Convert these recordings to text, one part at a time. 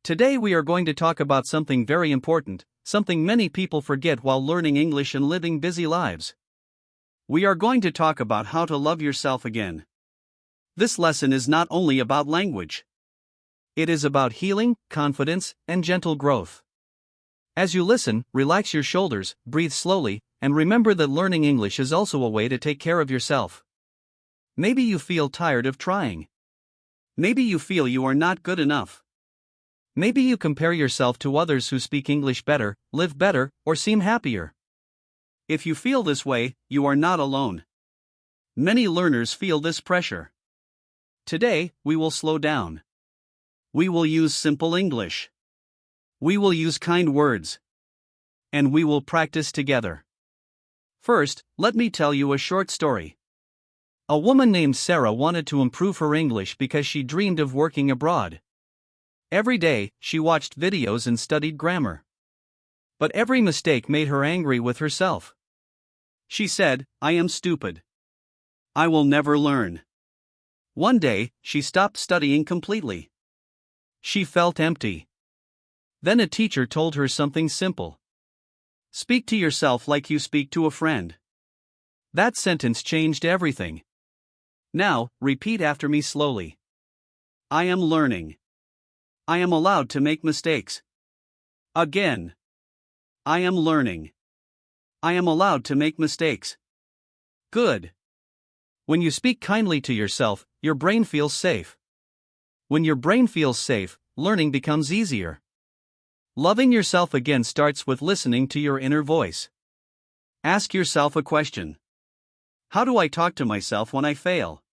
Today we are going to talk about something very important, something many people forget while learning English and living busy lives. We are going to talk about how to love yourself again. This lesson is not only about language. It is about healing, confidence, and gentle growth. As you listen, relax your shoulders, breathe slowly, and remember that learning English is also a way to take care of yourself. Maybe you feel tired of trying. Maybe you feel you are not good enough. Maybe you compare yourself to others who speak English better, live better, or seem happier. If you feel this way, you are not alone. Many learners feel this pressure. Today, we will slow down. We will use simple English. We will use kind words. And we will practice together. First, let me tell you a short story. A woman named Sarah wanted to improve her English because she dreamed of working abroad. Every day, she watched videos and studied grammar. But every mistake made her angry with herself. She said, "I am stupid. I will never learn." One day, she stopped studying completely. She felt empty. Then a teacher told her something simple. Speak to yourself like you speak to a friend. That sentence changed everything. Now, repeat after me slowly. I am learning. I am allowed to make mistakes. Again. I am learning. I am allowed to make mistakes. Good. When you speak kindly to yourself, your brain feels safe. When your brain feels safe, learning becomes easier. Loving yourself again starts with listening to your inner voice. Ask yourself a question. How do I talk to myself when I fail?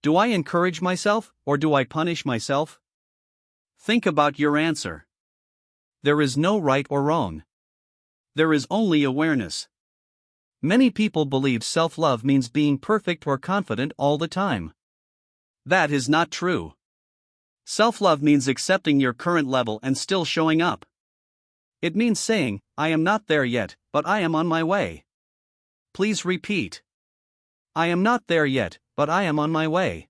Do I encourage myself, or do I punish myself? Think about your answer. There is no right or wrong. There is only awareness. Many people believe self-love means being perfect or confident all the time. That is not true. Self-love means accepting your current level and still showing up. It means saying, I am not there yet, but I am on my way. Please repeat. I am not there yet, but I am on my way.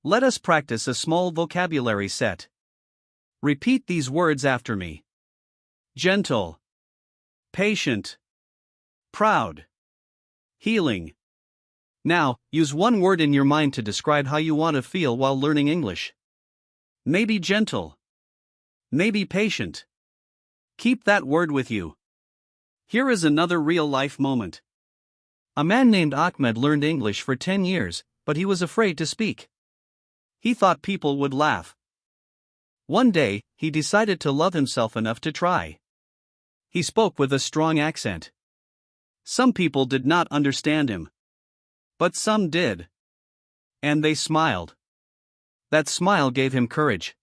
Let us practice a small vocabulary set. Repeat these words after me. Gentle. Patient. Proud. Healing. Now, use one word in your mind to describe how you want to feel while learning English. Maybe gentle. Maybe patient. Keep that word with you. Here is another real-life moment. A man named Ahmed learned English for 10 years, but he was afraid to speak. He thought people would laugh. One day, he decided to love himself enough to try. He spoke with a strong accent. Some people did not understand him. But some did. And they smiled. That smile gave him courage.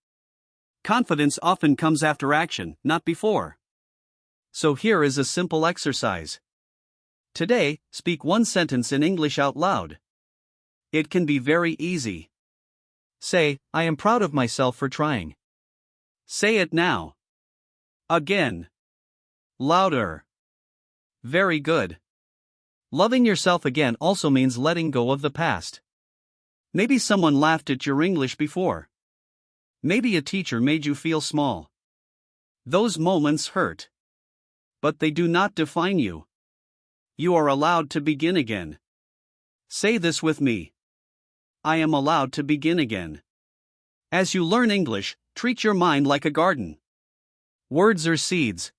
Confidence often comes after action, not before. So here is a simple exercise. Today, speak one sentence in English out loud. It can be very easy. Say, I am proud of myself for trying. Say it now. Again. Louder. Very good. Loving yourself again also means letting go of the past. Maybe someone laughed at your English before. Maybe a teacher made you feel small. Those moments hurt. But they do not define you. You are allowed to begin again. Say this with me. I am allowed to begin again. As you learn English, treat your mind like a garden. Words are seeds.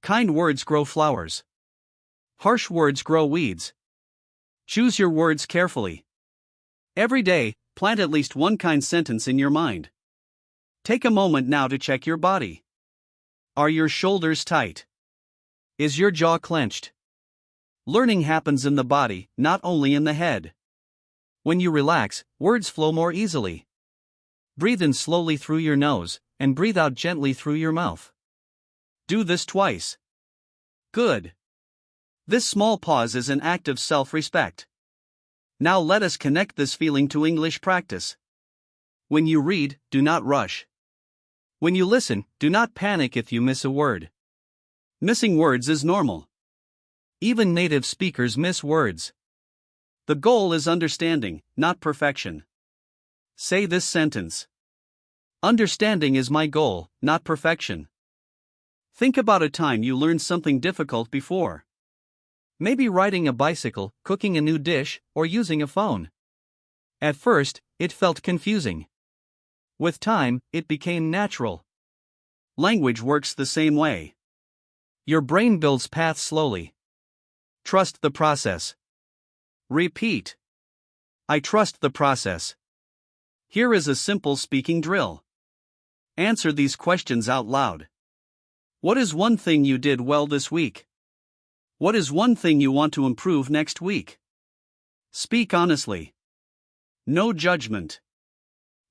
Kind words grow flowers. Harsh words grow weeds. Choose your words carefully. Every day, plant at least one kind sentence in your mind. Take a moment now to check your body. Are your shoulders tight? Is your jaw clenched? Learning happens in the body, not only in the head. When you relax, words flow more easily. Breathe in slowly through your nose, and breathe out gently through your mouth. Do this twice. Good. This small pause is an act of self-respect. Now let us connect this feeling to English practice. When you read, do not rush. When you listen, do not panic if you miss a word. Missing words is normal. Even native speakers miss words. The goal is understanding, not perfection. Say this sentence. Understanding is my goal, not perfection. Think about a time you learned something difficult before. Maybe riding a bicycle, cooking a new dish, or using a phone. At first, it felt confusing. With time, it became natural. Language works the same way. Your brain builds paths slowly. Trust the process. Repeat. I trust the process. Here is a simple speaking drill. Answer these questions out loud. What is one thing you did well this week? What is one thing you want to improve next week? Speak honestly. No judgment.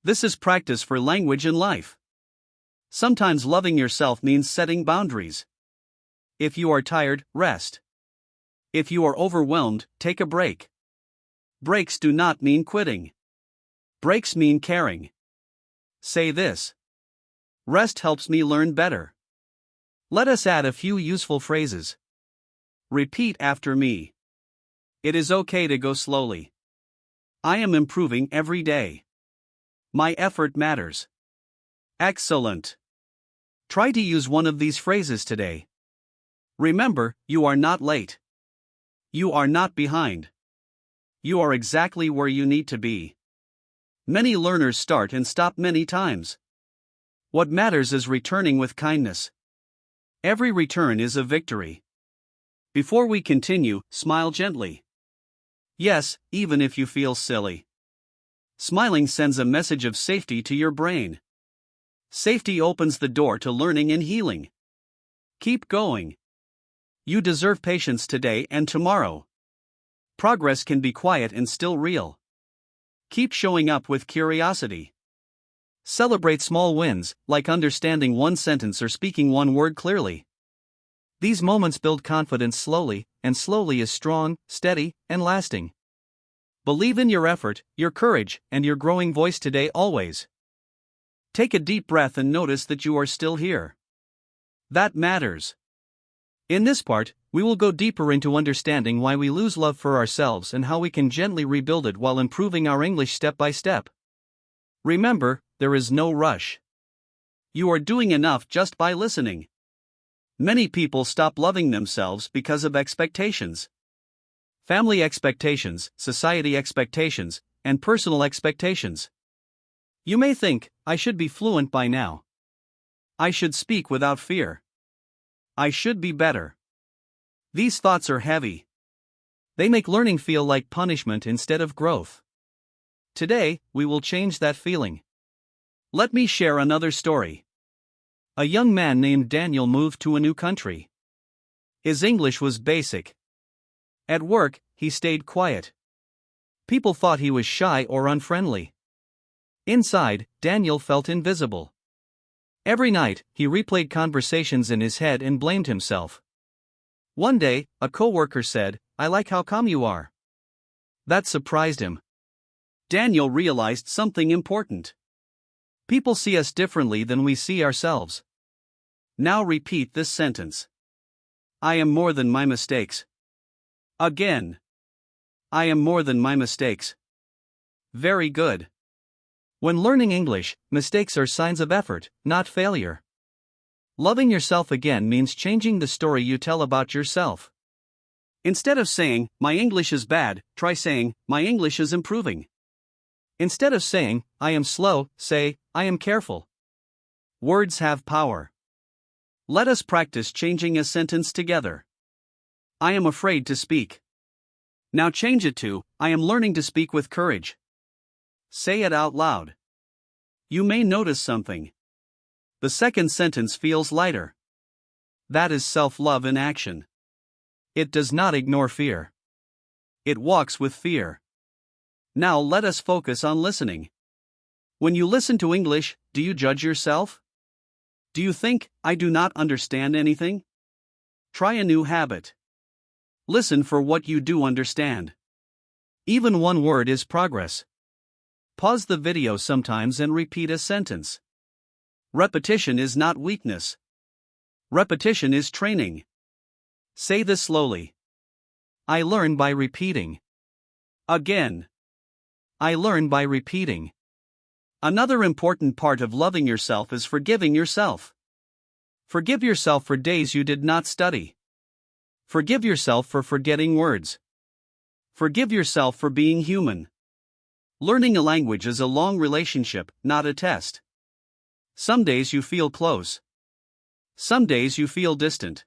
This is practice for language and life. Sometimes loving yourself means setting boundaries. If you are tired, rest. If you are overwhelmed, take a break. Breaks do not mean quitting. Breaks mean caring. Say this. Rest helps me learn better. Let us add a few useful phrases. Repeat after me. It is okay to go slowly. I am improving every day. My effort matters. Excellent. Try to use one of these phrases today. Remember, you are not late. You are not behind. You are exactly where you need to be. Many learners start and stop many times. What matters is returning with kindness. Every return is a victory. Before we continue, smile gently. Yes, even if you feel silly. Smiling sends a message of safety to your brain. Safety opens the door to learning and healing. Keep going. You deserve patience today and tomorrow. Progress can be quiet and still real. Keep showing up with curiosity. Celebrate small wins, like understanding one sentence or speaking one word clearly. These moments build confidence slowly, and slowly is strong, steady, and lasting. Believe in your effort, your courage, and your growing voice today always. Take a deep breath and notice that you are still here. That matters. In this part, we will go deeper into understanding why we lose love for ourselves and how we can gently rebuild it while improving our English step by step. Remember, there is no rush. You are doing enough just by listening. Many people stop loving themselves because of expectations. Family expectations, society expectations, and personal expectations. You may think, I should be fluent by now. I should speak without fear. I should be better. These thoughts are heavy. They make learning feel like punishment instead of growth. Today, we will change that feeling. Let me share another story. A young man named Daniel moved to a new country. His English was basic. At work, he stayed quiet. People thought he was shy or unfriendly. Inside, Daniel felt invisible. Every night, he replayed conversations in his head and blamed himself. One day, a coworker said, "I like how calm you are." That surprised him. Daniel realized something important. People see us differently than we see ourselves. Now repeat this sentence. I am more than my mistakes. Again. I am more than my mistakes. Very good. When learning English, mistakes are signs of effort, not failure. Loving yourself again means changing the story you tell about yourself. Instead of saying, "My English is bad," try saying, "My English is improving." Instead of saying, "I am slow," say, "I am careful." Words have power. Let us practice changing a sentence together. I am afraid to speak. Now change it to, I am learning to speak with courage. Say it out loud. You may notice something. The second sentence feels lighter. That is self-love in action. It does not ignore fear. It walks with fear. Now let us focus on listening. When you listen to English, do you judge yourself? Do you think, I do not understand anything? Try a new habit. Listen for what you do understand. Even one word is progress. Pause the video sometimes and repeat a sentence. Repetition is not weakness. Repetition is training. Say this slowly. I learn by repeating. Again. I learn by repeating. Another important part of loving yourself is forgiving yourself. Forgive yourself for days you did not study. Forgive yourself for forgetting words. Forgive yourself for being human. Learning a language is a long relationship, not a test. Some days you feel close. Some days you feel distant.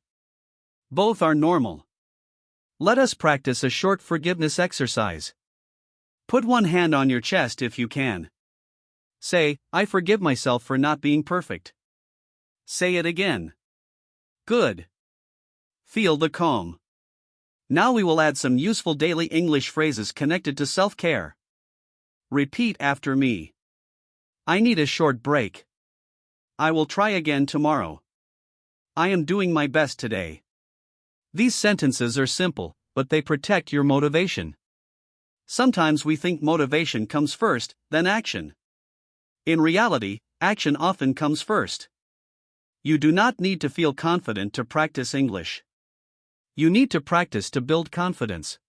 Both are normal. Let us practice a short forgiveness exercise. Put one hand on your chest if you can. Say, I forgive myself for not being perfect. Say it again. Good. Feel the calm. Now we will add some useful daily English phrases connected to self-care. Repeat after me. I need a short break. I will try again tomorrow. I am doing my best today. These sentences are simple, but they protect your motivation. Sometimes we think motivation comes first, then action. In reality, action often comes first. You do not need to feel confident to practice English. You need to practice to build confidence.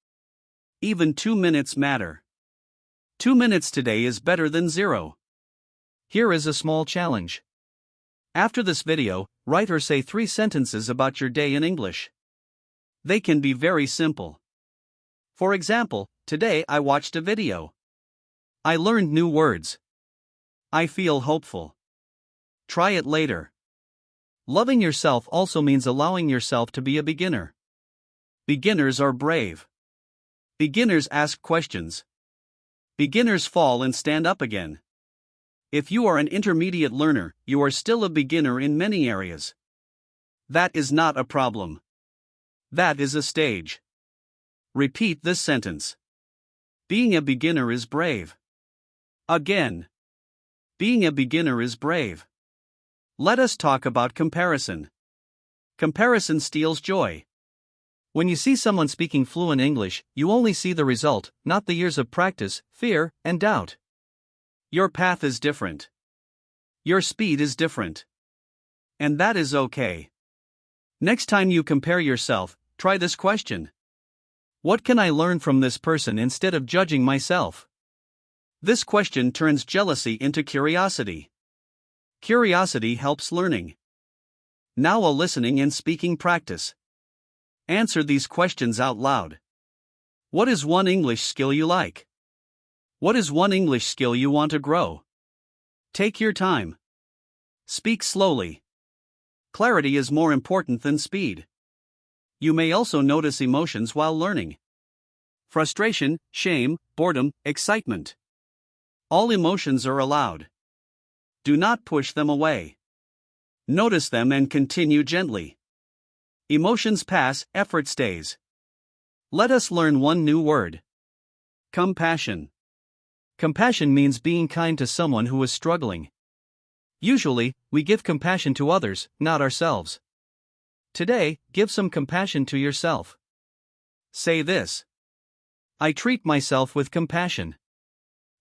Even 2 minutes matter. 2 minutes today is better than 0. Here is a small challenge. After this video, write or say 3 sentences about your day in English. They can be very simple. For example, today I watched a video. I learned new words. I feel hopeful. Try it later. Loving yourself also means allowing yourself to be a beginner. Beginners are brave. Beginners ask questions. Beginners fall and stand up again. If you are an intermediate learner, you are still a beginner in many areas. That is not a problem. That is a stage. Repeat this sentence. Being a beginner is brave. Again. Being a beginner is brave. Let us talk about comparison. Comparison steals joy. When you see someone speaking fluent English, you only see the result, not the years of practice, fear, and doubt. Your path is different. Your speed is different. And that is okay. Next time you compare yourself, try this question. What can I learn from this person instead of judging myself? This question turns jealousy into curiosity. Curiosity helps learning. Now a listening and speaking practice. Answer these questions out loud. What is one English skill you like? What is one English skill you want to grow? Take your time. Speak slowly. Clarity is more important than speed. You may also notice emotions while learning. Frustration, shame, boredom, excitement. All emotions are allowed. Do not push them away. Notice them and continue gently. Emotions pass, effort stays. Let us learn one new word. Compassion. Compassion means being kind to someone who is struggling. Usually, we give compassion to others, not ourselves. Today, give some compassion to yourself. Say this. I treat myself with compassion.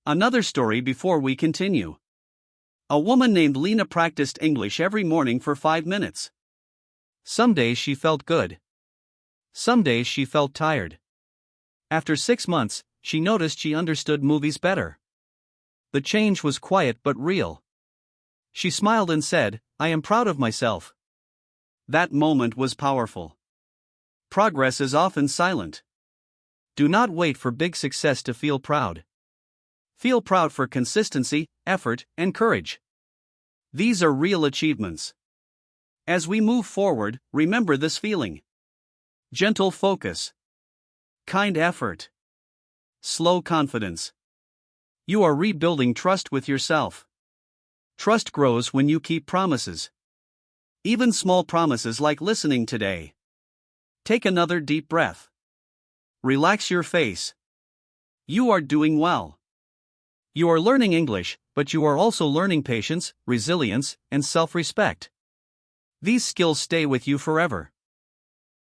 Another story before we continue. A woman named Lena practiced English every morning for 5 minutes. Some days she felt good. Some days she felt tired. After 6 months, she noticed she understood movies better. The change was quiet but real. She smiled and said, I am proud of myself. That moment was powerful. Progress is often silent. Do not wait for big success to feel proud. Feel proud for consistency, effort, and courage. These are real achievements. As we move forward, remember this feeling. Gentle focus. Kind effort. Slow confidence. You are rebuilding trust with yourself. Trust grows when you keep promises. Even small promises like listening today. Take another deep breath. Relax your face. You are doing well. You are learning English, but you are also learning patience, resilience, and self-respect. These skills stay with you forever.